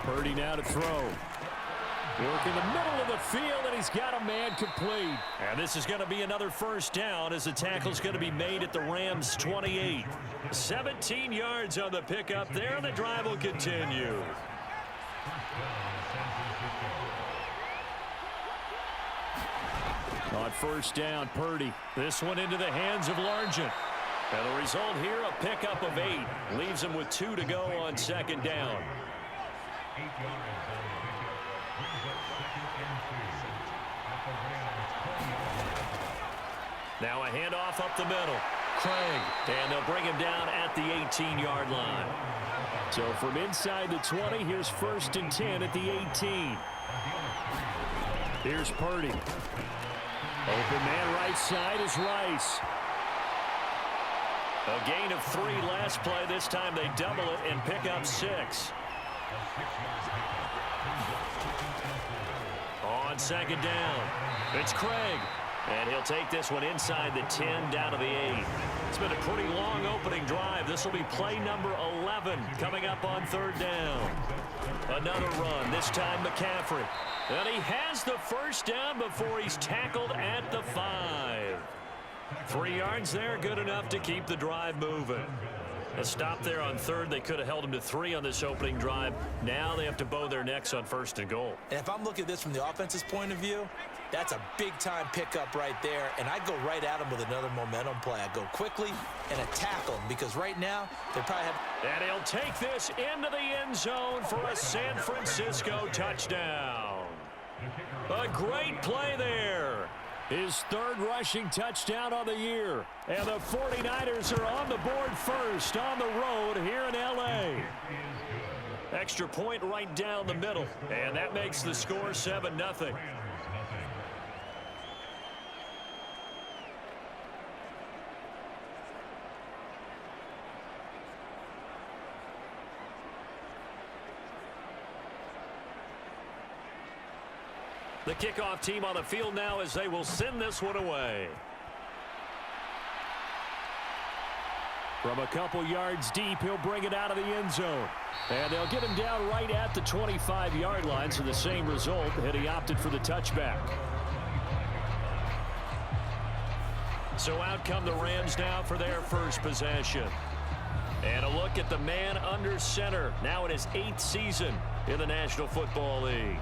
Purdy now to throw. Work in the middle of the field, and he's got a man complete. And this is going to be another first down as the tackle's going to be made at the Rams' 28. 17 yards on the pickup there, and the drive will continue. On first down, Purdy. This one into the hands of Largent. And the result here, a pickup of 8. Leaves him with 2 to go on second down. Now a handoff up the middle. Craig. And they'll bring him down at the 18-yard line. So from inside the 20, here's first and 10 at the 18. Here's Purdy. Open man right side is Rice. A gain of 3 last play. This time they double it and pick up 6. On second down, it's Craig. And he'll take this one inside the 10 down to the 8. It's been a pretty long opening drive. This will be play number 11 coming up on third down. Another run, this time McCaffrey. And he has the first down before he's tackled at the 5. 3 yards there, good enough to keep the drive moving. A stop there on third. They could have held him to 3 on this opening drive. Now they have to bow their necks on first and goal. And if I'm looking at this from the offense's point of view, that's a big-time pickup right there, and I go right at him with another momentum play. I go quickly and attack him because right now they probably have... And he'll take this into the end zone for a San Francisco touchdown. A great play there. His third rushing touchdown of the year. And the 49ers are on the board first on the road here in L.A. Extra point right down the middle, and that makes the score 7-0. The kickoff team on the field now as they will send this one away. From a couple yards deep, he'll bring it out of the end zone. And they'll get him down right at the 25-yard line, so the same result, and he opted for the touchback. So out come the Rams now for their first possession. And a look at the man under center, now in his 8th season in the National Football League.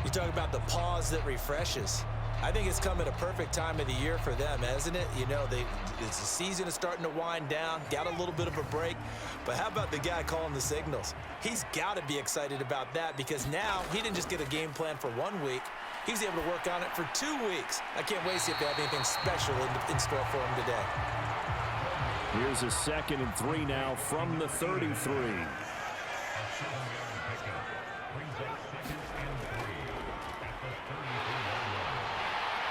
You talk about the pause that refreshes. I think it's come at a perfect time of the year for them, hasn't it? You know, the season is starting to wind down, got a little bit of a break. But how about the guy calling the signals? He's got to be excited about that because now he didn't just get a game plan for 1 week. He's able to work on it for 2 weeks. I can't wait to see if they have anything special in store for him today. Here's a 2nd and 3 now from the 33.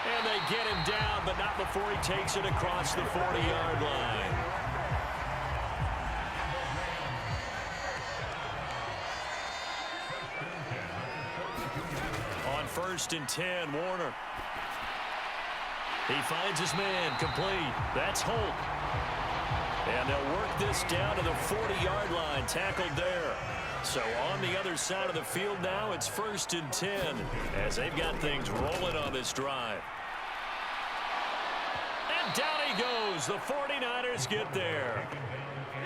And they get him down, but not before he takes it across the 40-yard line. On 1st and 10, Warner. He finds his man, complete. That's Holt. And they'll work this down to the 40-yard line, tackled there. So on the other side of the field now, it's 1st and 10 as they've got things rolling on this drive. And down he goes. The 49ers get there.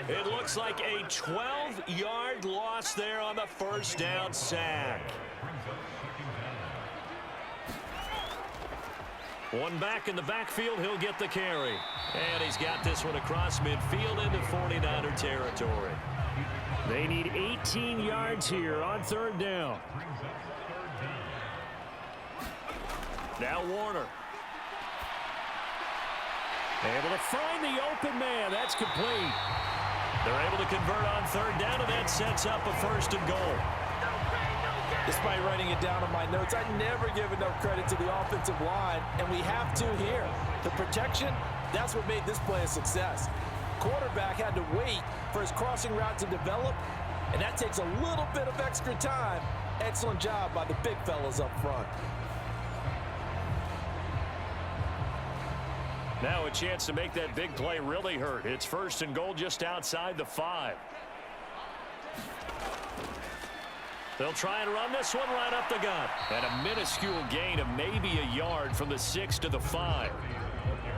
It looks like a 12-yard loss there on the first down sack. One back in the backfield, he'll get the carry. And he's got this one across midfield into 49er territory. They need 18 yards here on 3rd down. Now Warner. Able to find the open man. That's complete. They're able to convert on 3rd down, and that sets up a 1st and goal. Despite writing it down on my notes, I never give enough credit to the offensive line, and we have to here. The protection, that's what made this play a success. Quarterback had to wait for his crossing route to develop, and that takes a little bit of extra time. Excellent job by the big fellas up front. Now a chance to make that big play really hurt. It's 1st and goal just outside the 5. They'll try and run this one right up the gut. And a minuscule gain of maybe a yard from the 6 to the 5.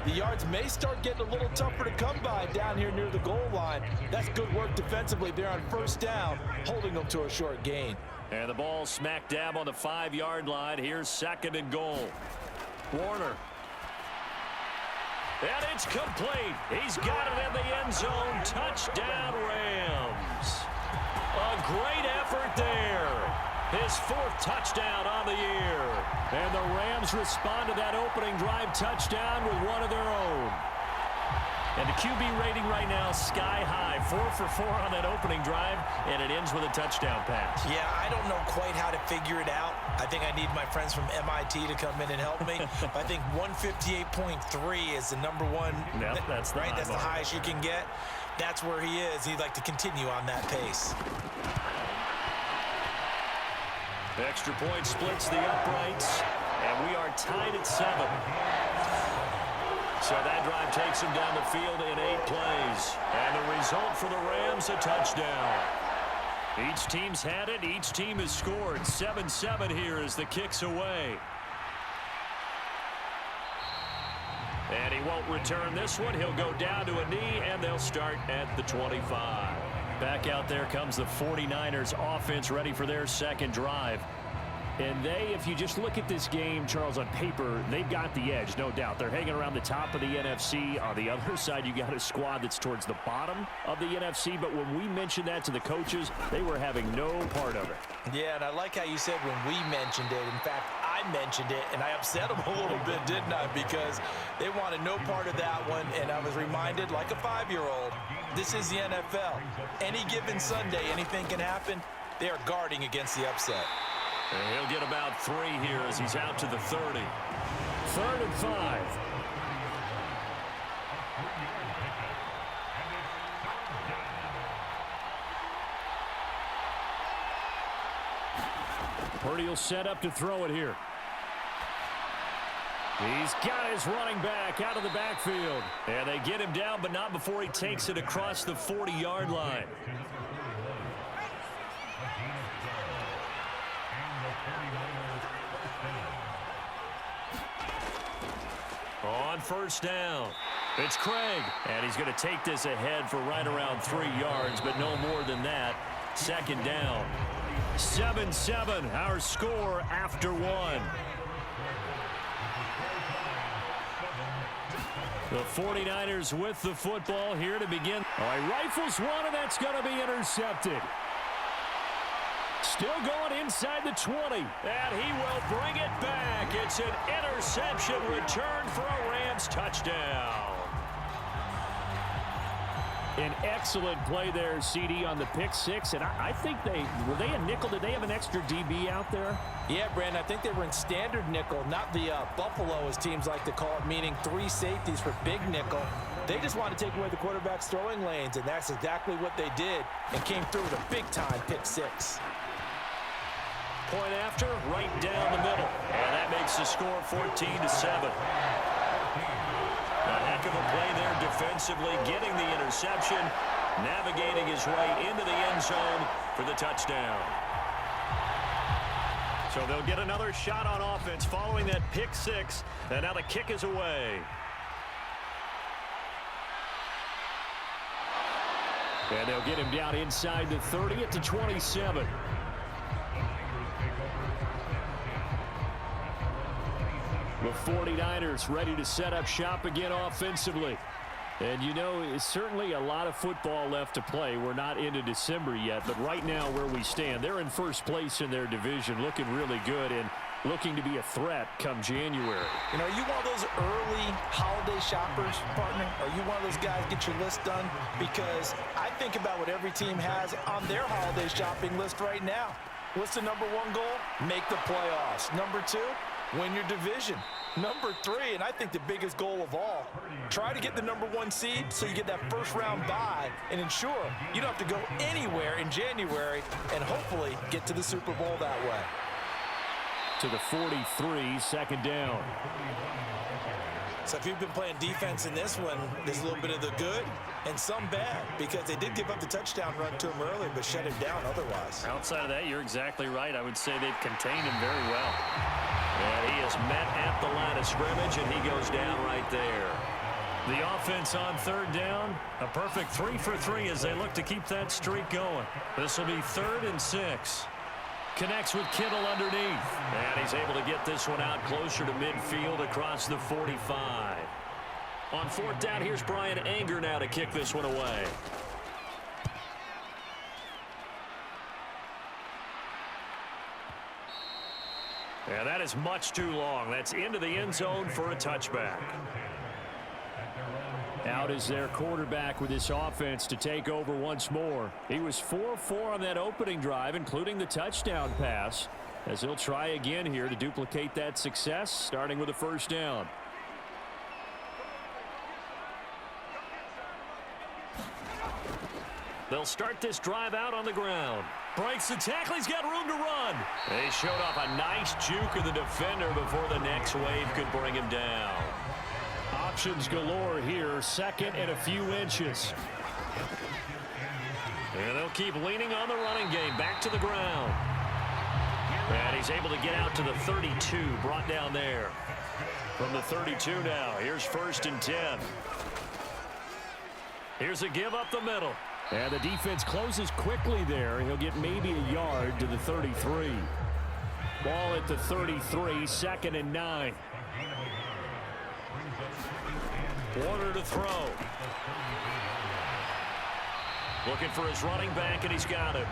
The yards may start getting a little tougher to come by down here near the goal line. That's good work defensively there on first down, holding them to a short gain. And the ball smack dab on the 5-yard line. Here's 2nd and goal. Warner. And it's complete. He's got it in the end zone. Touchdown, Rams. A great effort there. His 4th touchdown on the year. And the Rams respond to that opening drive touchdown with one of their own. And the QB rating right now sky high. 4 for 4 on that opening drive, and it ends with a touchdown pass. Yeah, I don't know quite how to figure it out. I think I need my friends from MIT to come in and help me. I think 158.3 is the number one. Yep, that's the right. That's the mark. highest you can get. That's where he is. He'd like to continue on that pace. Extra point splits the uprights, and we are tied at 7. So that drive takes him down the field in 8 plays. And the result for the Rams, a touchdown. Each team's had it. Each team has scored. 7-7 here as the kick's away. And he won't return this one. He'll go down to a knee, and they'll start at the 25. Back out there comes the 49ers offense ready for their 2nd drive. And if you just look at this game, Charles, on paper, they've got the edge, no doubt. They're hanging around the top of the NFC. On the other side, you got a squad that's towards the bottom of the NFC. But when we mentioned that to the coaches, they were having no part of it. Yeah, and I like how you said when we mentioned it. In fact, I mentioned it, and I upset them a little bit, didn't I? Because they wanted no part of that one, and I was reminded, like a 5-year-old, this is the NFL. Any given Sunday, anything can happen. They are guarding against the upset. And he'll get about 3 here as he's out to the 30. 3rd and 5. Purdy will set up to throw it here. He's got his running back out of the backfield. And they get him down, but not before he takes it across the 40-yard line. On first down, it's Craig. And he's going to take this ahead for right around 3 yards, but no more than that. 2nd down. 7-7, our score after 1. The 49ers with the football here to begin. All right, rifles one, and that's going to be intercepted. Still going inside the 20. And he will bring it back. It's an interception return for a Rams touchdown. An excellent play there, CD, on the pick 6. And I think were they a nickel? Did they have an extra DB out there? Yeah, Brandon, I think they were in standard nickel, not the Buffalo, as teams like to call it, meaning 3 safeties for big nickel. They just want to take away the quarterback's throwing lanes, and that's exactly what they did, and came through with a big-time pick 6. Point after, right down the middle. And that makes the score 14-7. A heck of a play there defensively, getting the interception, navigating his way into the end zone for the touchdown. So they'll get another shot on offense following that pick 6, and now the kick is away. And they'll get him down inside the 30 at the 27. The 49ers ready to set up shop again offensively. And, you know, it's certainly a lot of football left to play. We're not into December yet, but right now where we stand, they're in first place in their division, looking really good and looking to be a threat come January. You know, are you one of those early holiday shoppers, partner? Are you one of those guys get your list done? Because I think about what every team has on their holiday shopping list right now. What's the number 1 goal? Make the playoffs. Number 2, win your division. Number 3, and I think the biggest goal of all, try to get the number 1 seed so you get that first-round bye and ensure you don't have to go anywhere in January and hopefully get to the Super Bowl that way. To the 43, 2nd down. So if you've been playing defense in this one, there's a little bit of the good and some bad, because they did give up the touchdown run to him early, but shut him down otherwise. Outside of that, you're exactly right. I would say they've contained him very well. And he is met at the line of scrimmage, and he goes down right there. The offense on third down, a perfect 3 for 3 as they look to keep that streak going. This will be 3rd and 6. Connects with Kittle underneath. And he's able to get this one out closer to midfield across the 45. On 4th down, here's Brian Anger now to kick this one away. And that is much too long. That's into the end zone for a touchback. Out is their quarterback with this offense to take over once more. He was 4-4 on that opening drive, including the touchdown pass, as he'll try again here to duplicate that success, starting with a 1st down. They'll start this drive out on the ground. Breaks the tackle. He's got room to run. They showed off a nice juke of the defender before the next wave could bring him down. Options galore here. 2nd and a few inches. And they'll keep leaning on the running game. Back to the ground. And he's able to get out to the 32. Brought down there. From the 32 now. Here's 1st and 10. Here's a give up the middle. And the defense closes quickly there. He'll get maybe a yard to the 33. Ball at the 33, 2nd and 9. Warner to throw. Looking for his running back, and he's got it.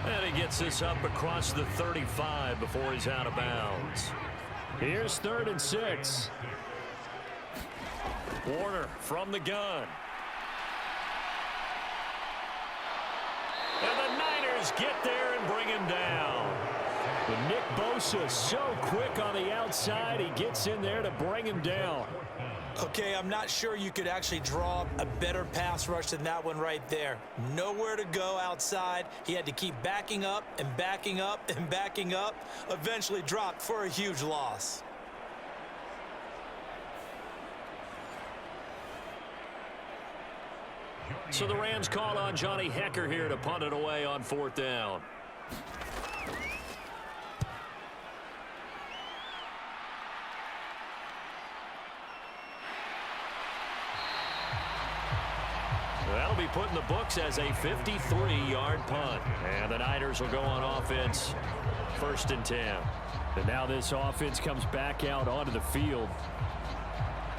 And he gets this up across the 35 before he's out of bounds. Here's 3rd and 6. Warner from the gun. And the Niners get there and bring him down. But Nick Bosa so quick on the outside. He gets in there to bring him down. Okay, I'm not sure you could actually draw a better pass rush than that one right there. Nowhere to go outside. He had to keep backing up and backing up and backing up. Eventually dropped for a huge loss. So the Rams call on Johnny Hecker here to punt it away on 4th down. That'll be put in the books as a 53-yard punt. And the Niners will go on offense. 1st and 10. And now this offense comes back out onto the field.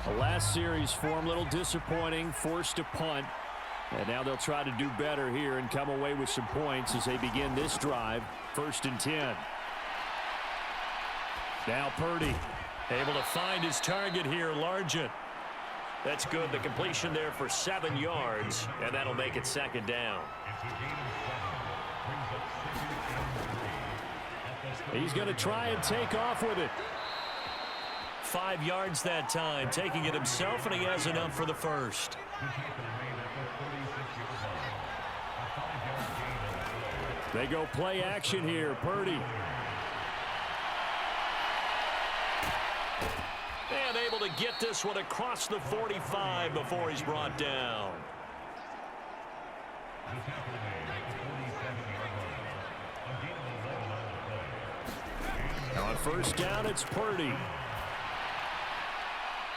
The last series for him, a little disappointing, forced to punt. And now they'll try to do better here and come away with some points as they begin this drive. 1st and 10. Now Purdy able to find his target here, Largent. That's good. The completion there for 7 yards, and that'll make it 2nd down. He's going to try and take off with it. 5 yards that time, taking it himself, and he has enough for the 1st. They go play action here. Purdy. And able to get this one across the 45 before he's brought down. On 1st down, it's Purdy.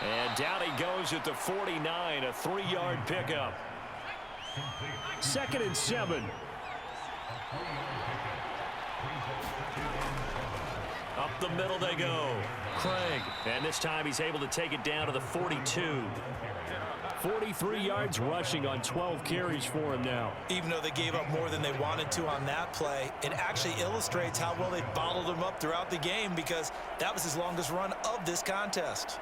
And down he goes at the 49, a 3-yard pickup. 2nd and 7. Up the middle they go. Craig. And this time he's able to take it down to the 42. 43 yards rushing on 12 carries for him now. Even though they gave up more than they wanted to on that play, it actually illustrates how well they bottled him up throughout the game, because that was his longest run of this contest.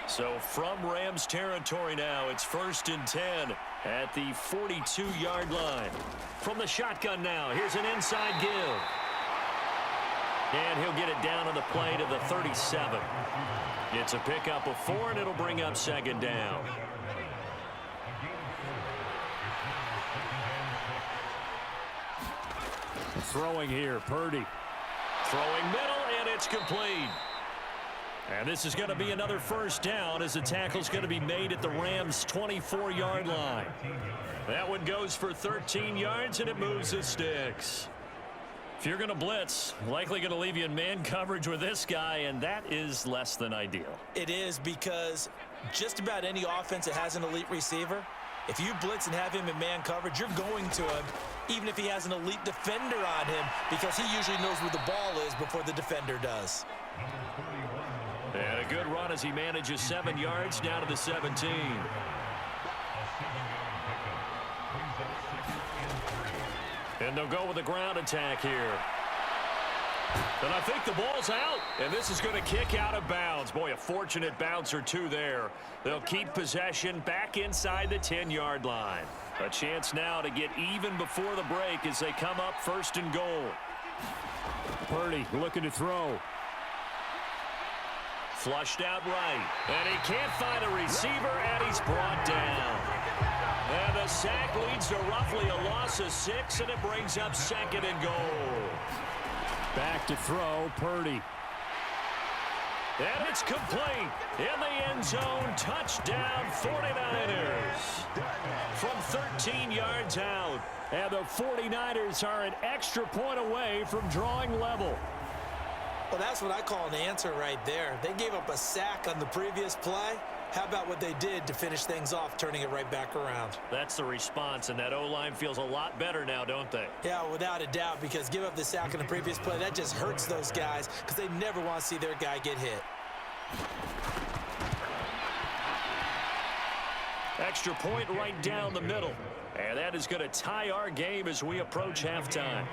So from Rams territory now, it's 1st and 10 at the 42-yard line. From the shotgun now, here's an inside give. And he'll get it down on the play to the 37. It's a pickup of 4, and it'll bring up 2nd down. throwing here. Purdy. Throwing middle, and it's complete. And this is going to be another first down as the tackle's going to be made at the Rams' 24-yard line. That one goes for 13 yards, and it moves the sticks. If you're going to blitz, likely going to leave you in man coverage with this guy, and that is less than ideal. It is, because just about any offense that has an elite receiver, if you blitz and have him in man coverage, you're going to him, even if he has an elite defender on him, because he usually knows where the ball is before the defender does. And a good run as he manages 7 yards down to the 17. And they'll go with a ground attack here. And I think the ball's out, and this is going to kick out of bounds. Boy, a fortunate bounce or two there. They'll keep possession back inside the 10-yard line. A chance now to get even before the break as they come up 1st and goal. Purdy looking to throw. Flushed out right, and he can't find a receiver, and he's brought down. And the sack leads to roughly a loss of 6, and it brings up 2nd and goal. Back to throw, Purdy. And it's complete. In the end zone, touchdown 49ers. From 13 yards out. And the 49ers are an extra point away from drawing level. Well, that's what I call an answer right there. They gave up a sack on the previous play. How about what they did to finish things off, turning it right back around? That's the response, and that O-line feels a lot better now, don't they? Yeah, without a doubt, because give up the sack on the previous play, that just hurts those guys because they never want to see their guy get hit. Extra point right down the middle. And that is going to tie our game as we approach halftime.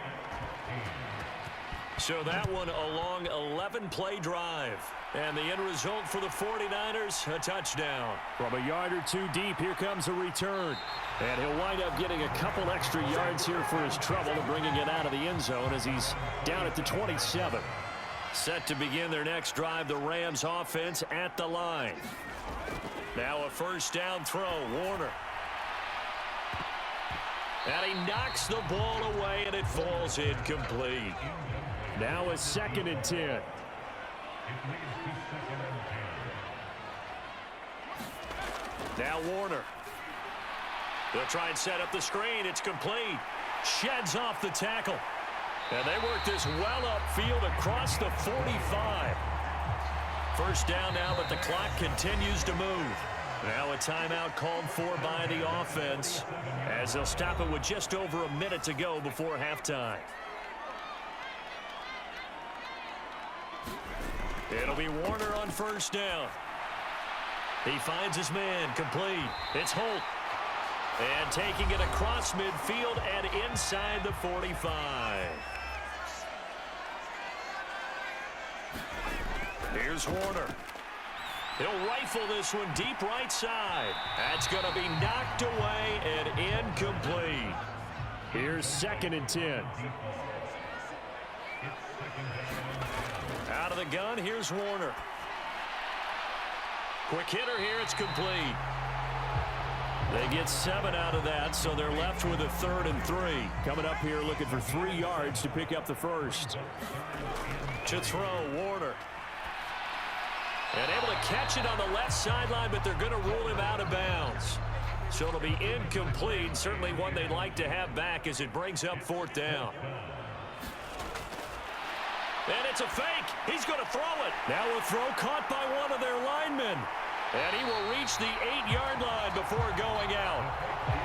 So that one a long 11-play drive. And the end result for the 49ers, a touchdown. From a yard or two deep, here comes a return. And he'll wind up getting a couple extra yards here for his trouble and bringing it out of the end zone as he's down at the 27. Set to begin their next drive, the Rams offense at the line. Now a first down throw, Warner. And he knocks the ball away, and it falls incomplete. Now a 2nd and 10. Now Warner. They'll try and set up the screen. It's complete. Sheds off the tackle. And they work this well upfield across the 45. First down now, but the clock continues to move. Now a timeout called for by the offense as they'll stop it with just over a minute to go before halftime. It'll be Warner on first down. He finds his man, complete. It's Holt. And taking it across midfield and inside the 45. Here's Warner. He'll rifle this one deep right side. That's going to be knocked away and incomplete. Here's 2nd and 10. Out of the gun, here's Warner. Quick hitter here, it's complete. They get 7 out of that, so they're left with a 3rd and 3. Coming up here looking for 3 yards to pick up the first. To throw, Warner. And able to catch it on the left sideline, but they're going to rule him out of bounds. So it'll be incomplete, certainly one they'd like to have back as it brings up 4th down. And it's a fake. He's going to throw it. Now a throw caught by one of their linemen. And he will reach the 8-yard line before going out.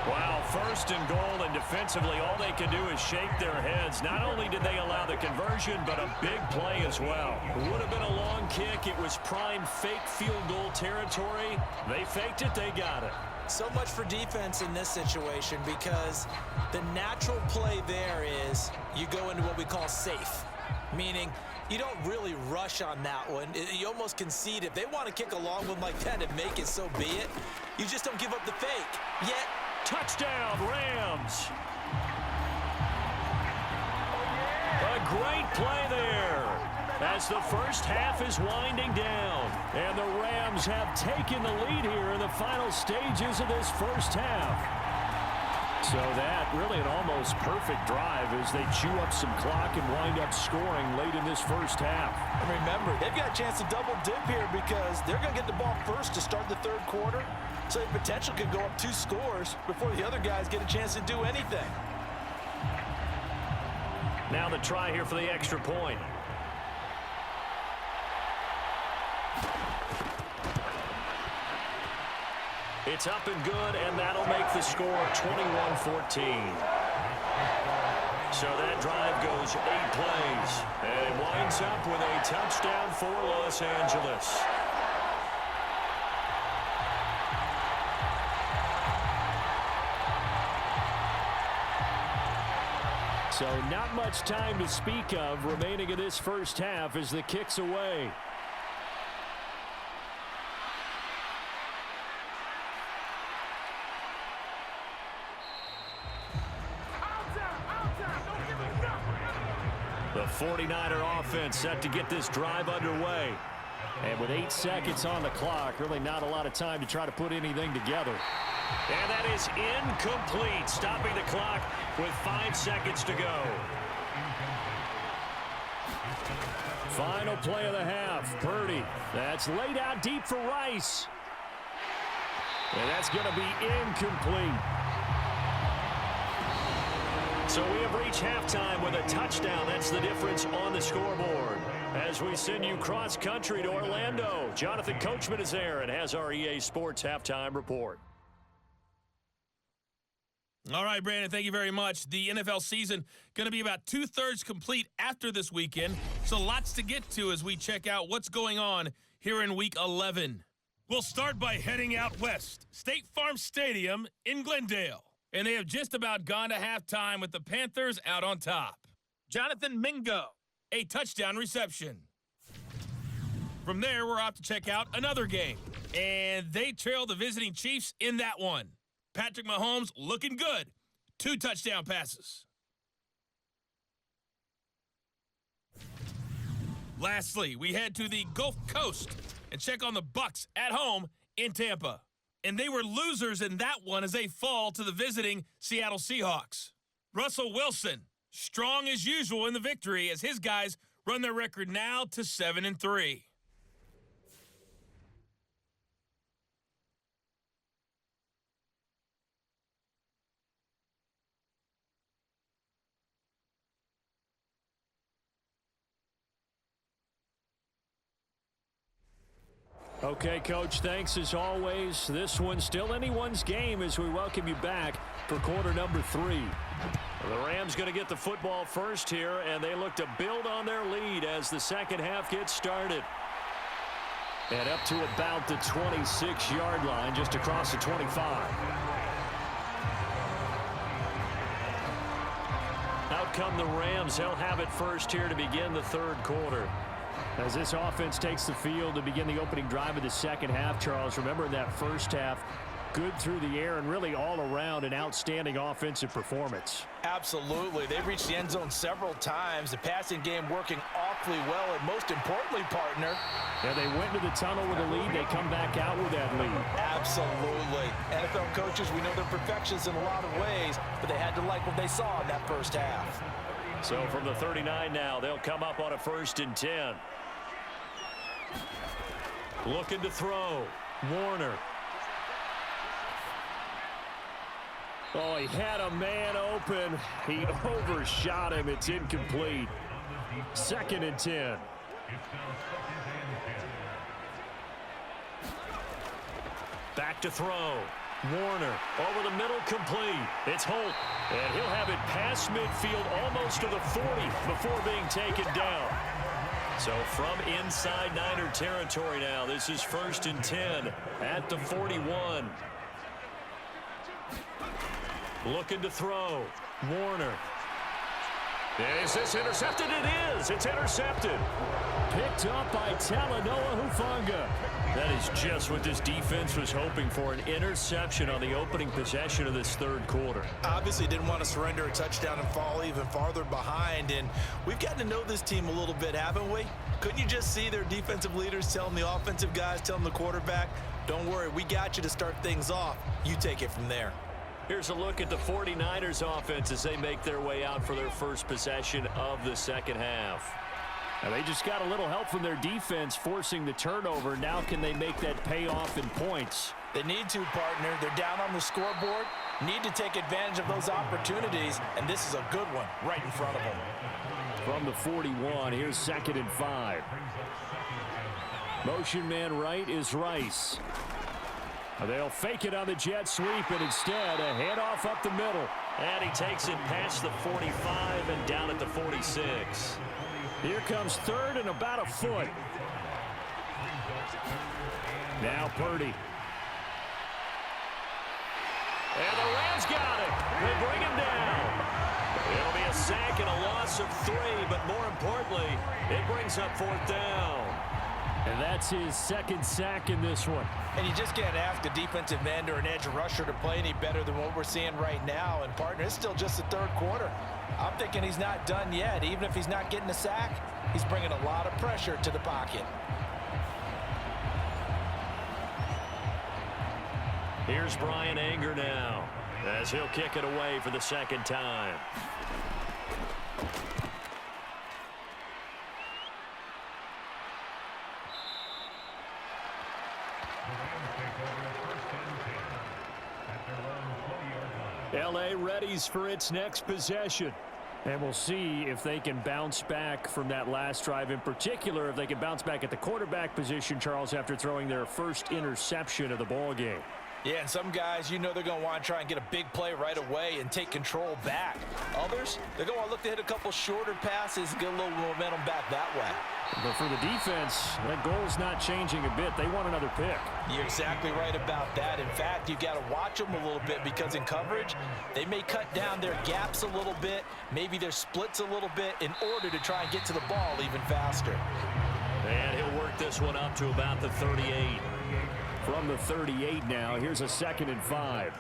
Wow, 1st and goal, and defensively all they can do is shake their heads. Not only did they allow the conversion, but a big play as well. It would have been a long kick. It was prime fake field goal territory. They faked it. They got it. So much for defense in this situation, because the natural play there is you go into what we call safe, meaning you don't really rush on that one. You almost concede. If they want to kick a long one like that and make it, so be it. You just don't give up the fake. Yet, touchdown, Rams. A great play there as the first half is winding down. And the Rams have taken the lead here in the final stages of this first half. So that really an almost perfect drive as they chew up some clock and wind up scoring late in this first half. And remember, they've got a chance to double dip here because they're going to get the ball first to start the third quarter. So the potential could go up 2 scores before the other guys get a chance to do anything. Now the try here for the extra point. It's up and good, and that'll make the score 21-14. So that drive goes 8 plays, and it winds up with a touchdown for Los Angeles. So not much time to speak of remaining in this first half as the kick's away. The 49er offense set to get this drive underway. And with 8 seconds on the clock, really not a lot of time to try to put anything together. And that is incomplete, stopping the clock with 5 seconds to go. Final play of the half. Purdy. That's laid out deep for Rice. And that's going to be incomplete. So we have reached halftime with a touchdown. That's the difference on the scoreboard. As we send you cross-country to Orlando, Jonathan Coachman is there and has our EA Sports halftime report. All right, Brandon, thank you very much. The NFL season going to be about 2/3 complete after this weekend, so lots to get to as we check out what's going on here in Week 11. We'll start by heading out west, State Farm Stadium in Glendale. And they have just about gone to halftime with the Panthers out on top. Jonathan Mingo, a touchdown reception. From there, we're off to check out another game. And they trail the visiting Chiefs in that one. Patrick Mahomes looking good. 2 touchdown passes. Lastly, we head to the Gulf Coast and check on the Bucs at home in Tampa. And they were losers in that one as they fall to the visiting Seattle Seahawks. Russell Wilson, strong as usual in the victory as his guys run their record now to 7-3. Okay, Coach, thanks as always. This one's still anyone's game as we welcome you back for quarter number 3. The Rams going to get the football first here, and they look to build on their lead as the second half gets started. And up to about the 26-yard line, just across the 25. Out come the Rams. They'll have it first here to begin the third quarter. As this offense takes the field to begin the opening drive of the second half, Charles, remember in that first half, good through the air and really all around an outstanding offensive performance. Absolutely. They've reached the end zone several times. The passing game working awfully well, and most importantly, partner. Yeah, they went to the tunnel with a lead. They come back out with that lead. Absolutely. NFL coaches, we know they're perfectionists in a lot of ways, but they had to like what they saw in that first half. So from the 39 now, they'll come up on a 1st and 10. Looking to throw. Warner. Oh, he had a man open. He overshot him. It's incomplete. 2nd and 10. Back to throw. Warner over the middle, complete. It's Holt, and he'll have it past midfield almost to the 40 before being taken down. So from inside Niner territory now, this is 1st and 10 at the 41. Looking to throw. Warner. Is this intercepted? It is. It's intercepted. Picked up by Talanoa Hufanga. That is just what this defense was hoping for, an interception on the opening possession of this third quarter. Obviously didn't want to surrender a touchdown and fall even farther behind, and we've gotten to know this team a little bit, haven't we? Couldn't you just see their defensive leaders telling the offensive guys, telling the quarterback, don't worry, we got you to start things off. You take it from there. Here's a look at the 49ers offense as they make their way out for their first possession of the second half. Now they just got a little help from their defense forcing the turnover. Now can they make that pay off in points? They need to, partner. They're down on the scoreboard. Need to take advantage of those opportunities, and this is a good one right in front of them. From the 41, here's 2nd and 5. Motion man right is Rice. They'll fake it on the jet sweep, and instead a handoff up the middle. And he takes it past the 45 and down at the 46. Here comes 3rd and about a foot. Now Purdy. And the Rams got it. They bring him down. It'll be a sack and a loss of 3, but more importantly, it brings up 4th down. And that's his 2nd sack in this one. And you just can't ask a defensive end or an edge rusher to play any better than what we're seeing right now. And, partner, it's still just the 3rd quarter. I'm thinking he's not done yet. Even if he's not getting a sack, he's bringing a lot of pressure to the pocket. Here's Brian Anger now as he'll kick it away for the 2nd time. L.A. readies for its next possession. And we'll see if they can bounce back from that last drive. In particular, if they can bounce back at the quarterback position, Charles, after throwing their first interception of the ball game. Yeah, and some guys, you know they're going to want to try and get a big play right away and take control back. Others, they're going to look to hit a couple shorter passes and get a little momentum back that way. But for the defense, that goal's not changing a bit. They want another pick. You're exactly right about that. In fact, you've got to watch them a little bit because in coverage, they may cut down their gaps a little bit, maybe their splits a little bit in order to try and get to the ball even faster. And he'll work this one up to about the 38. From the 38 now, here's a 2nd and 5.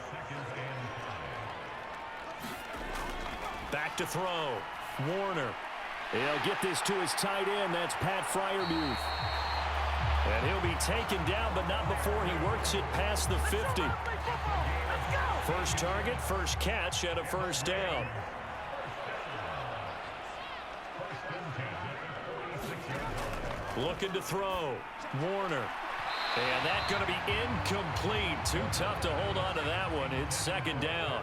Back to throw. Warner. He'll get this to his tight end. That's Pat Freiermuth. And he'll be taken down, but not before he works it past the 50. First target, first catch, and a 1st down. Looking to throw. Warner. And that's going to be incomplete. Too tough to hold on to that one. It's 2nd down.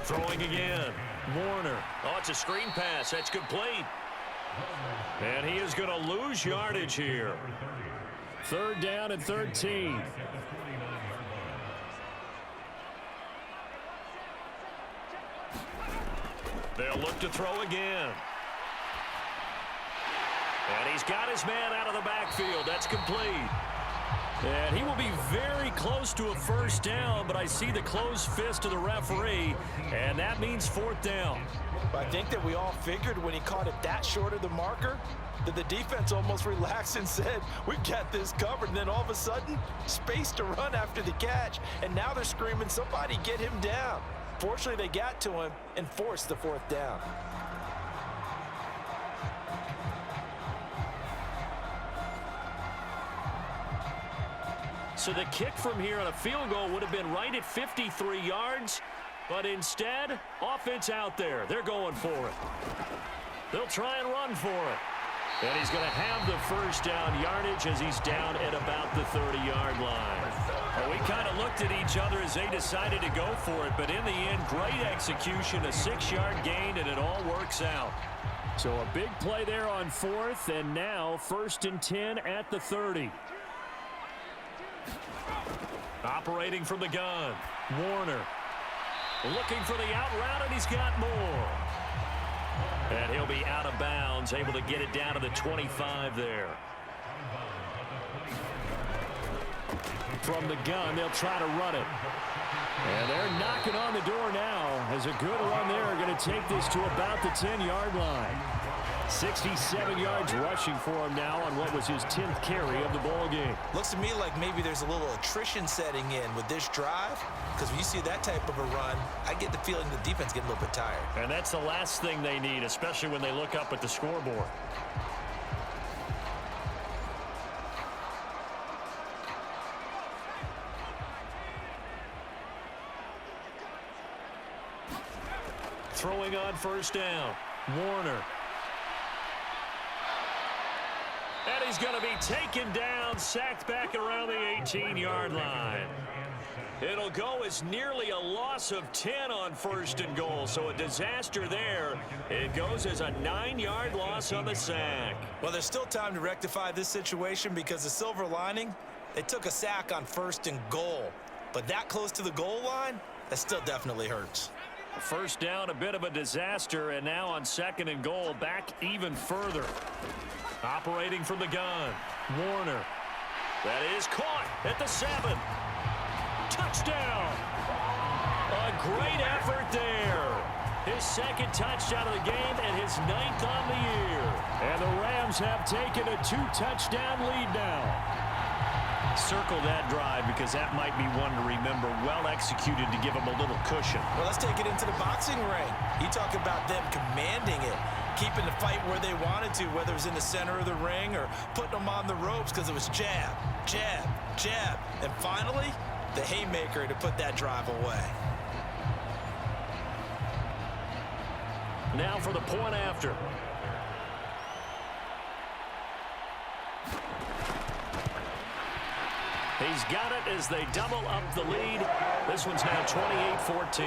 Throwing again. Warner. Oh, it's a screen pass. That's complete. And he is going to lose yardage here. 3rd down and 13. They'll look to throw again. And he's got his man out of the backfield. That's complete. And he will be very close to a 1st down, but I see the closed fist of the referee, and that means 4th down. I think that we all figured when he caught it that short of the marker that the defense almost relaxed and said, we got this covered. And then all of a sudden, space to run after the catch. And now they're screaming, somebody get him down. Fortunately, they got to him and forced the 4th down. So the kick from here on a field goal would have been right at 53 yards, but instead, offense out there. They're going for it. They'll try and run for it. And he's going to have the 1st down yardage as he's down at about the 30-yard line. Well, we kind of looked at each other as they decided to go for it, but in the end, great execution, a 6-yard gain, and it all works out. So a big play there on 4th, and now 1st and 10 at the 30. Operating from the gun, Warner. Looking for the out route, and he's got more. And he'll be out of bounds, able to get it down to the 25 there. From the gun, they'll try to run it. And they're knocking on the door now as a good run there are going to take this to about the 10-yard line. 67 yards rushing for him now on what was his 10th carry of the ball game. Looks to me like maybe there's a little attrition setting in with this drive, because when you see that type of a run, I get the feeling the defense getting a little bit tired. And that's the last thing they need, especially when they look up at the scoreboard. throwing on first down. Warner. And he's going to be taken down, sacked back around the 18-yard line. It'll go as nearly a loss of 10 on first and goal, so a disaster there. It goes as a 9-yard loss on the sack. Well, there's still time to rectify this situation because the silver lining, they took a sack on first and goal. But that close to the goal line, that still definitely hurts. First down, a bit of a disaster, and now on second and goal, back even further. Operating from the gun, Warner. That is caught at the 7. Touchdown! A great effort there. His second touchdown of the game and his 9th on the year. And the Rams have taken a 2-touchdown lead now. Circle that drive because that might be one to remember. Well executed to give him a little cushion. Well, let's take it into the boxing ring. You talk about them commanding it, keeping the fight where they wanted to, whether it was in the center of the ring or putting them on the ropes because it was jab, jab, jab. And finally, the haymaker to put that drive away. Now for the point after. He's got it as they double up the lead. This one's now 28-14.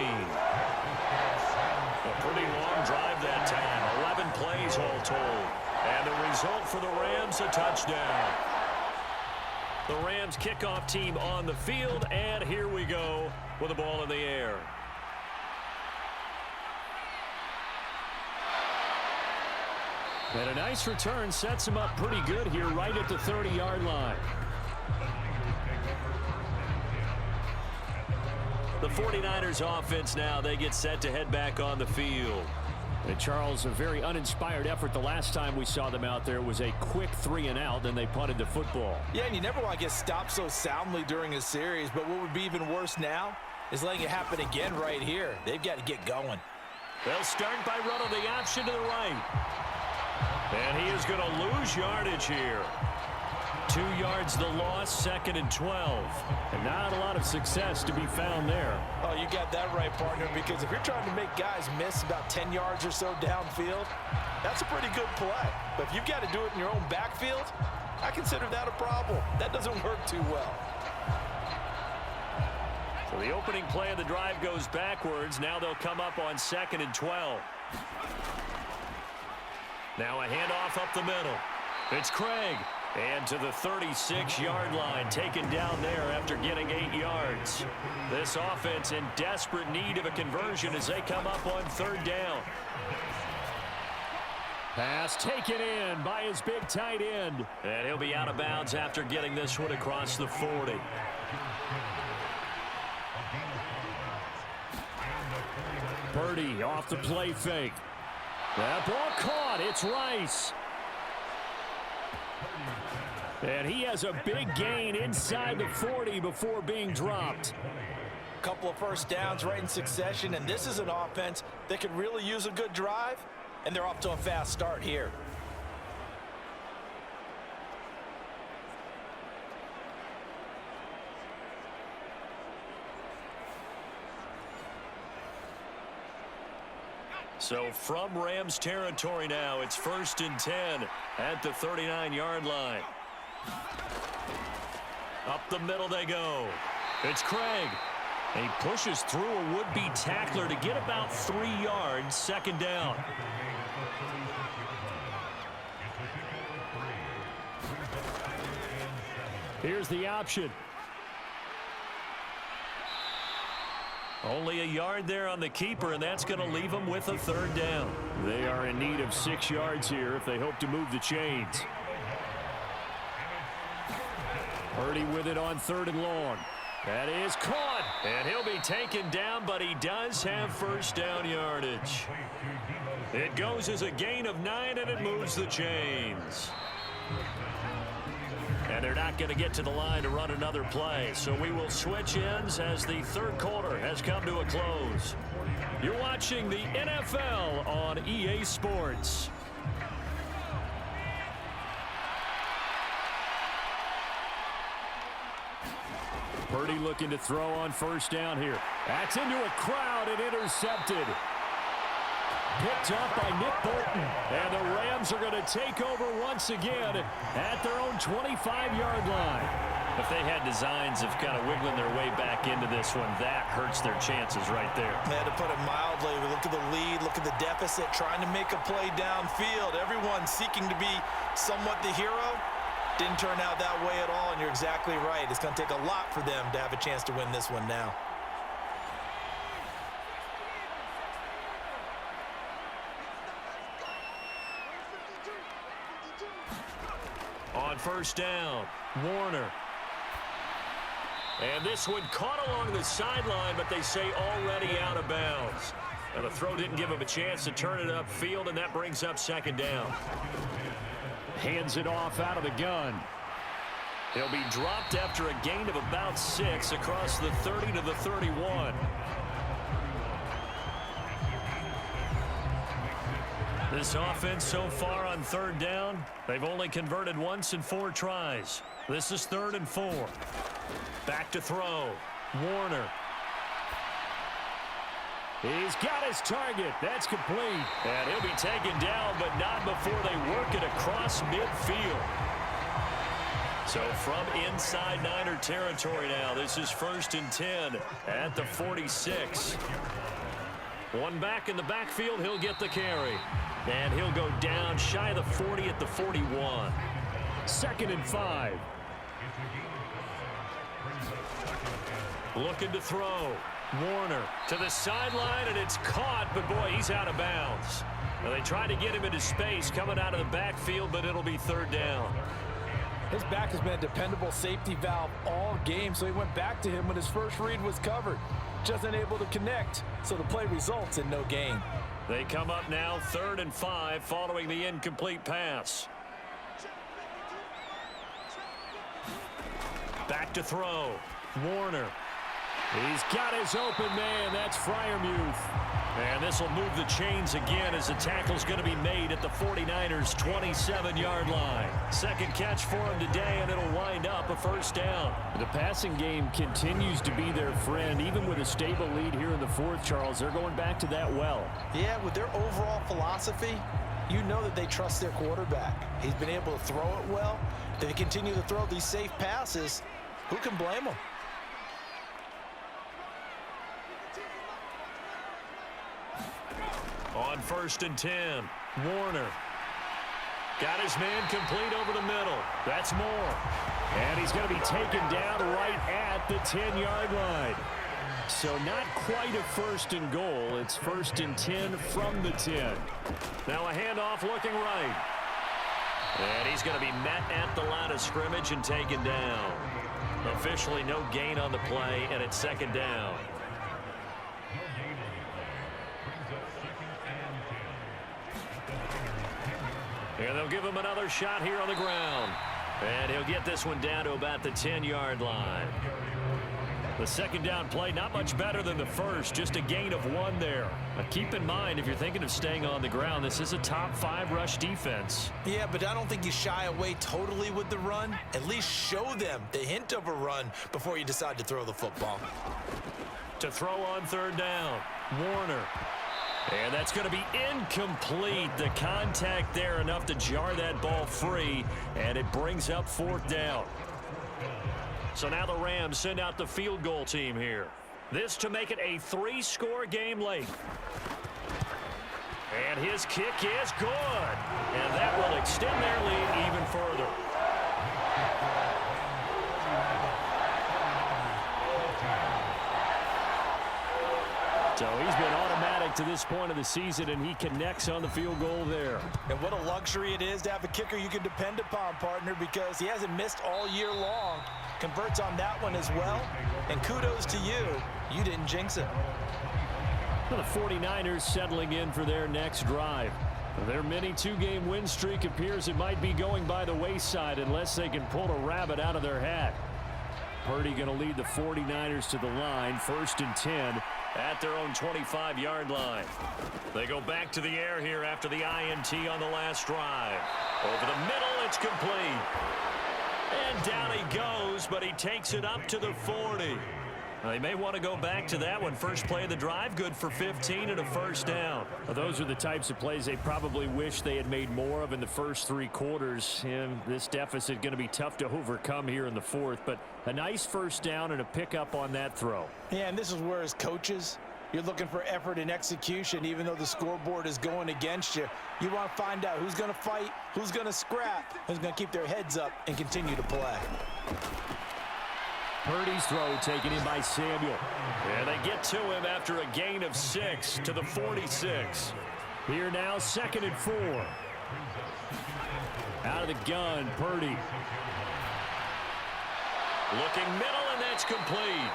A pretty long drive that time. 11 plays all told. And the result for the Rams, a touchdown. The Rams kickoff team on the field, and here we go with the ball in the air. And a nice return sets him up pretty good here right at the 30-yard line. The 49ers offense now, they get set to head back on the field. And Charles, a very uninspired effort. The last time we saw them out there was a quick 3-and-out, then they punted the football. Yeah, and you never want to get stopped so soundly during a series, but what would be even worse now is letting it happen again right here. They've got to get going. They'll start by running the option to the right. And he is going to lose yardage here. 2 yards the loss, 2nd and 12. And not a lot of success to be found there. Oh, you got that right, partner, because if you're trying to make guys miss about 10 yards or so downfield, that's a pretty good play. But if you've got to do it in your own backfield, I consider that a problem. That doesn't work too well. So the opening play of the drive goes backwards. Now they'll come up on 2nd and 12. Now a handoff up the middle. It's Craig. And to the 36-yard line, taken down there after getting 8 yards. This offense in desperate need of a conversion as they come up on 3rd down. Pass taken in by his big tight end. And he'll be out of bounds after getting this one across the 40. Purdy off the play fake. That ball caught. It's Rice. And he has a big gain inside the 40 before being dropped. Couple of first downs right in succession, and this is an offense that could really use a good drive, and they're off to a fast start here. So from Rams territory now, it's 1st and 10 at the 39-yard line. Up the middle they go. It's Craig. And he pushes through a would-be tackler to get about 3 yards, 2nd down. Here's the option. Only a yard there on the keeper, and that's going to leave them with a 3rd down. They are in need of 6 yards here if they hope to move the chains. Purdy with it on 3rd and long. That is caught. And he'll be taken down, but he does have 1st down yardage. It goes as a gain of 9, and it moves the chains. And they're not going to get to the line to run another play. So we will switch ends as the 3rd quarter has come to a close. You're watching the NFL on EA Sports. Purdy looking to throw on 1st down here. That's into a crowd and intercepted. Picked up by Nick Bolton. And the Rams are going to take over once again at their own 25-yard line. If they had designs of kind of wiggling their way back into this one, that hurts their chances right there. Man, to put it mildly, we look at the lead, look at the deficit, trying to make a play downfield. Everyone seeking to be somewhat the hero. Didn't turn out that way at all, and you're exactly right. It's going to take a lot for them to have a chance to win this one now. On first down, Warner. And this one caught along the sideline, but they say already out of bounds. Now the throw didn't give him a chance to turn it upfield, and that brings up second down. Hands it off out of the gun. He'll be dropped after a gain of about 6 across the 30 to the 31. This offense so far on third down, they've only converted once in 4 tries. This is 3rd and 4. Back to throw. Warner. He's got his target. That's complete. And he'll be taken down, but not before they work it across midfield. So from inside Niner territory now, this is 1st and 10 at the 46. One back in the backfield, he'll get the carry. And he'll go down shy of the 40 at the 41. 2nd and 5. Looking to throw. Warner to the sideline, and it's caught, but boy, he's out of bounds. Now, they tried to get him into space coming out of the backfield, but it'll be 3rd down. His back has been a dependable safety valve all game, so he went back to him when his first read was covered. Just unable to connect, so the play results in no gain. They come up now 3rd and 5 following the incomplete pass. Back to throw. Warner. He's got his open man. That's Freiermuth. And this will move the chains again as the tackle's going to be made at the 49ers' 27-yard line. Second catch for him today, and it'll wind up a 1st down. The passing game continues to be their friend. Even with a stable lead here in the 4th, Charles, they're going back to that well. Yeah, with their overall philosophy, you know that they trust their quarterback. He's been able to throw it well. If they continue to throw these safe passes, who can blame them? On 1st and 10, Warner. Got his man complete over the middle. That's Moore. And he's going to be taken down right at the 10-yard line. So not quite a 1st and goal. It's 1st and 10 from the 10. Now a handoff looking right. And he's going to be met at the line of scrimmage and taken down. Officially no gain on the play, and it's 2nd down. And they'll give him another shot here on the ground. And he'll get this one down to about the 10-yard line. The 2nd down play, not much better than the first, just a gain of 1 there. Now keep in mind, if you're thinking of staying on the ground, this is a top 5 rush defense. Yeah, but I don't think you shy away totally with the run. At least show them the hint of a run before you decide to throw the football. To throw on 3rd down, Warner. And that's going to be incomplete. The contact there enough to jar that ball free, and it brings up 4th down. So now the Rams send out the field goal team here. This to make it a 3-score game late. And his kick is good. And that will extend their lead even further. So he's been automatic to this point of the season, and he connects on the field goal there. And what a luxury it is to have a kicker you can depend upon, partner, because he hasn't missed all year long. Converts on that one as well. And kudos to you. You didn't jinx it. Well, the 49ers settling in for their next drive. Their mini 2-game win streak appears it might be going by the wayside unless they can pull a rabbit out of their hat. Purdy going to lead the 49ers to the line, 1st and 10. At their own 25-yard line. They go back to the air here after the INT on the last drive. Over the middle, it's complete. And down he goes, but he takes it up to the 40. They may want to go back to that one. First play of the drive, good for 15 and a first down. Well, those are the types of plays they probably wish they had made more of in the first 3 quarters. And this deficit going to be tough to overcome here in the fourth. But a nice first down and a pickup on that throw. Yeah, and this is where as coaches, you're looking for effort and execution. Even though the scoreboard is going against you, you want to find out who's going to fight, who's going to scrap, who's going to keep their heads up and continue to play. Purdy's throw taken in by Samuel. And they get to him after a gain of 6 to the 46. Here now, 2nd and 4. Out of the gun, Purdy. Looking middle, and that's complete.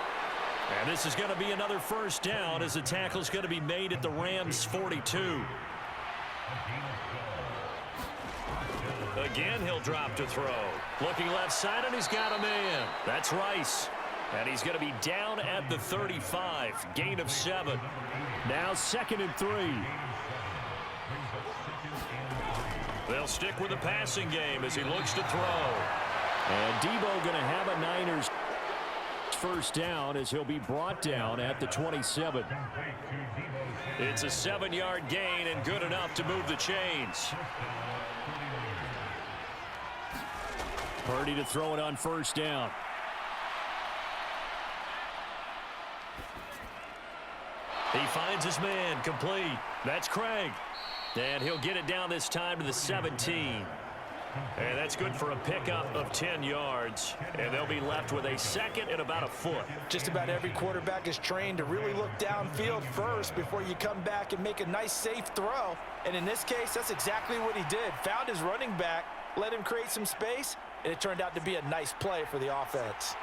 And this is going to be another first down as the tackle's going to be made at the Rams' 42. Again, he'll drop to throw. Looking left side, and he's got a man. That's Rice. And he's going to be down at the 35. Gain of 7. Now 2nd and 3. They'll stick with the passing game as he looks to throw. And Debo going to have a Niners first down as he'll be brought down at the 27. It's a 7-yard gain and good enough to move the chains. Purdy to throw it on first down. He finds his man, complete. That's Craig. And he'll get it down this time to the 17. And that's good for a pickup of 10 yards. And they'll be left with a 2nd and about a foot. Just about every quarterback is trained to really look downfield first before you come back and make a nice, safe throw. And in this case, that's exactly what he did. Found his running back, let him create some space, and it turned out to be a nice play for the offense.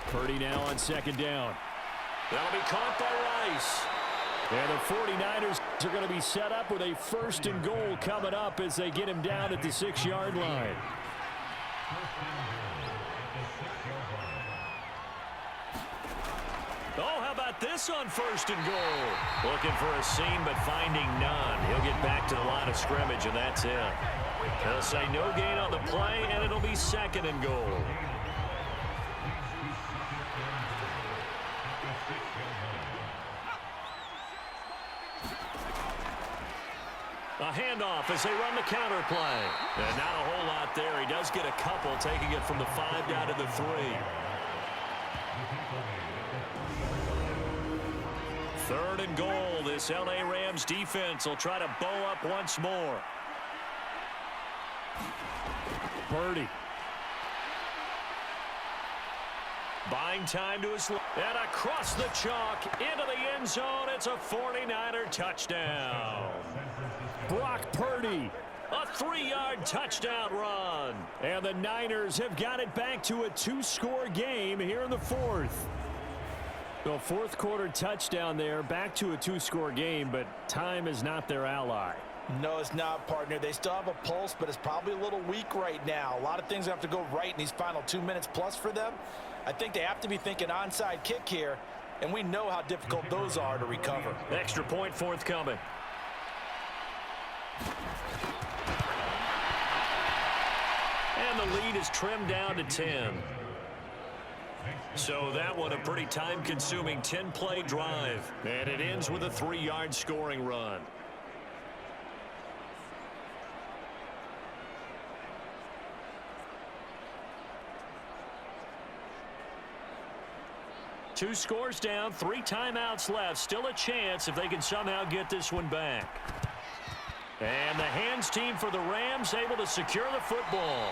Purdy now on 2nd down. That'll be caught by Rice. And the 49ers are going to be set up with a 1st and goal coming up as they get him down at the 6-yard line. Oh, how about this on 1st and goal? Looking for a seam, but finding none. He'll get back to the line of scrimmage, and that's it. They'll say no gain on the play, and it'll be 2nd and goal. A handoff as they run the counter play. And not a whole lot there. He does get a couple, taking it from the 5 down to the 3. 3rd and goal. This L.A. Rams defense will try to bow up once more. Purdy. Buying time to his left. And across the chalk into the end zone. It's a 49er touchdown. Brock Purdy. A 3-yard touchdown run. And the Niners have got it back to a 2-score game here in the 4th. So 4th quarter touchdown there, back to a 2-score game, but time is not their ally. No, it's not, partner. They still have a pulse, but it's probably a little weak right now. A lot of things have to go right in these final 2 minutes plus for them. I think they have to be thinking onside kick here, and we know how difficult those are to recover. Extra point forthcoming. And the lead is trimmed down to 10. So that one a pretty time-consuming 10-play drive. And it ends with a 3-yard scoring run. Two scores down, 3 timeouts left. Still a chance if they can somehow get this one back. And the hands team for the Rams able to secure the football.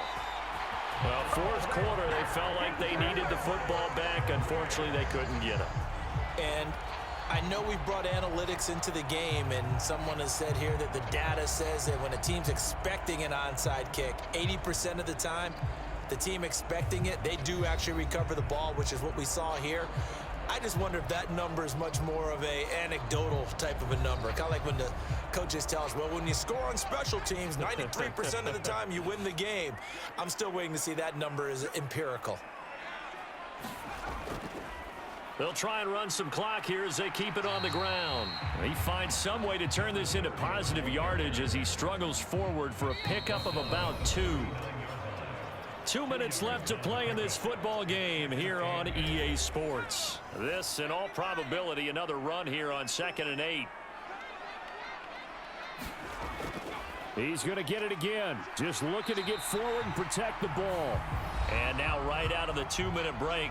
Well, 4th quarter, they felt like they needed the football back. Unfortunately, they couldn't get it. And I know we've brought analytics into the game, and someone has said here that the data says that when a team's expecting an onside kick, 80% of the time, the team expecting it, they do actually recover the ball, which is what we saw here. I just wonder if that number is much more of a anecdotal type of a number. Kind of like when the coaches tell us, well, when you score on special teams, 93% of the time you win the game. I'm still waiting to see that number is empirical. They'll try and run some clock here as they keep it on the ground. He finds some way to turn this into positive yardage as he struggles forward for a pickup of about 2. 2 minutes left to play in this football game here on EA Sports. This, in all probability, another run here on 2nd and 8. He's going to get it again. Just looking to get forward and protect the ball. And now right out of the 2-minute break,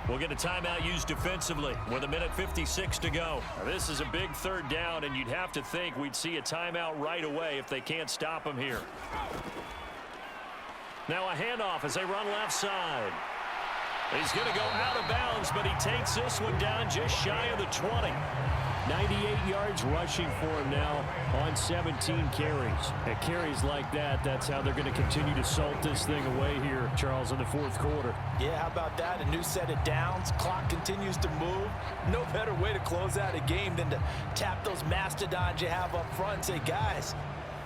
we'll get a timeout used defensively with 1:56 to go. Now, this is a big 3rd down, and you'd have to think we'd see a timeout right away if they can't stop him here. Now a handoff as they run left side. He's going to go out of bounds, but he takes this one down just shy of the 20. 98 yards rushing for him now on 17 carries. At carries like that, that's how they're going to continue to salt this thing away here, Charles, in the 4th quarter. Yeah, how about that? A new set of downs. Clock continues to move. No better way to close out a game than to tap those mastodons you have up front and say, guys,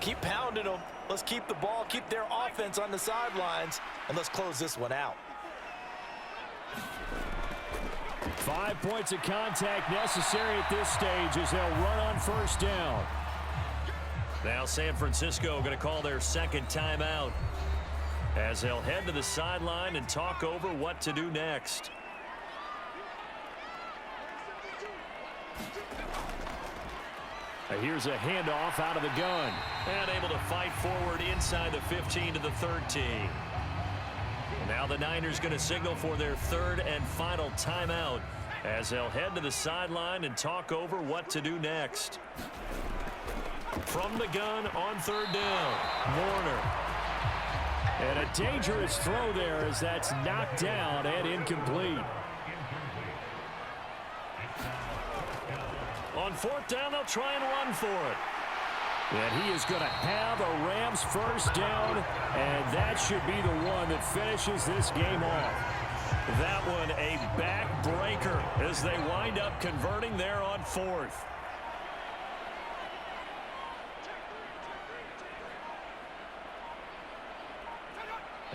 keep pounding them. Let's keep the ball, keep their offense on the sidelines, and let's close this one out. 5 points of contact necessary at this stage as they'll run on 1st down. Now San Francisco going to call their 2nd timeout as they'll head to the sideline and talk over what to do next. Here's a handoff out of the gun. And able to fight forward inside the 15 to the 13. Now the Niners going to signal for their 3rd and final timeout as they'll head to the sideline and talk over what to do next. From the gun on 3rd down, Warner. And a dangerous throw there as that's knocked down and incomplete. On 4th down, they'll try and run for it. And he is going to have a Rams 1st down, and that should be the one that finishes this game off. That one a backbreaker as they wind up converting there on 4th.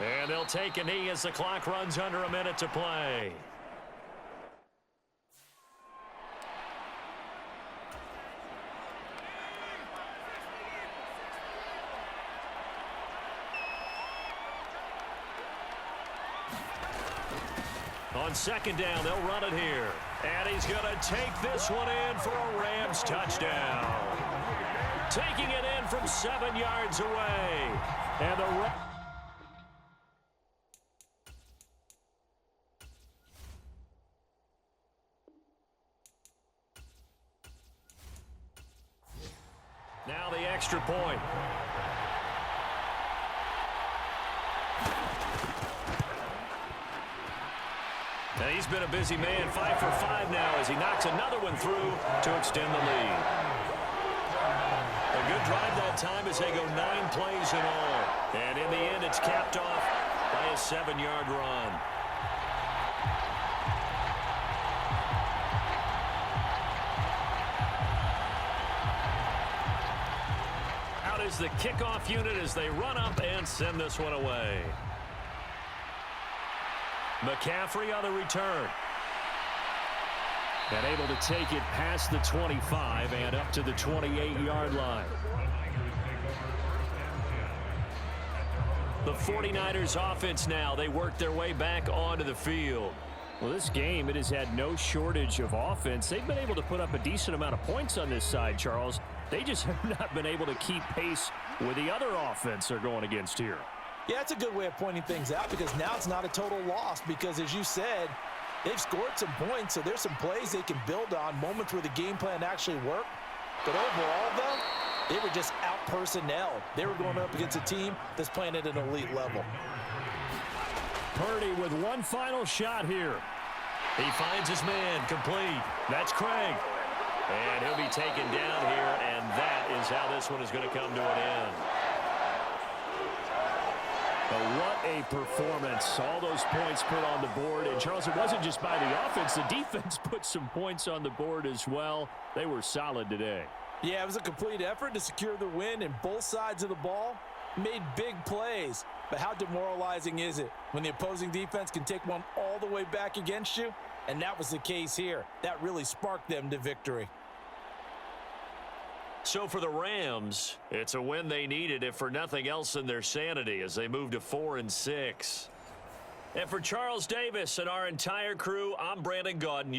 And they'll take a knee as the clock runs under a minute to play. On 2nd down, they'll run it here. And he's going to take this one in for a Rams touchdown. Taking it in from 7 yards away. And the now the extra point. Now he's been a busy man, 5 for 5 now as he knocks another one through to extend the lead. A good drive that time as they go 9 plays in all. And in the end, it's capped off by a 7-yard run. Out is the kickoff unit as they run up and send this one away. McCaffrey on the return. And able to take it past the 25 and up to the 28-yard line. The 49ers offense now, they work their way back onto the field. Well, this game, it has had no shortage of offense. They've been able to put up a decent amount of points on this side, Charles. They just have not been able to keep pace with the other offense they're going against here. Yeah, that's a good way of pointing things out because now it's not a total loss because, as you said, they've scored some points, so there's some plays they can build on, moments where the game plan actually worked. But overall, though, they were just out-personnel. They were going up against a team that's playing at an elite level. Purdy with one final shot here. He finds his man, complete. That's Craig. And he'll be taken down here, and that is how this one is going to come to an end. But what a performance. All those points put on the board. And, Charles, it wasn't just by the offense. The defense put some points on the board as well. They were solid today. Yeah, it was a complete effort to secure the win, and both sides of the ball made big plays. But how demoralizing is it when the opposing defense can take one all the way back against you? And that was the case here. That really sparked them to victory. So for the Rams, it's a win they needed, if for nothing else than their sanity, as they move to 4-6. And for Charles Davis and our entire crew, I'm Brandon Gaudin.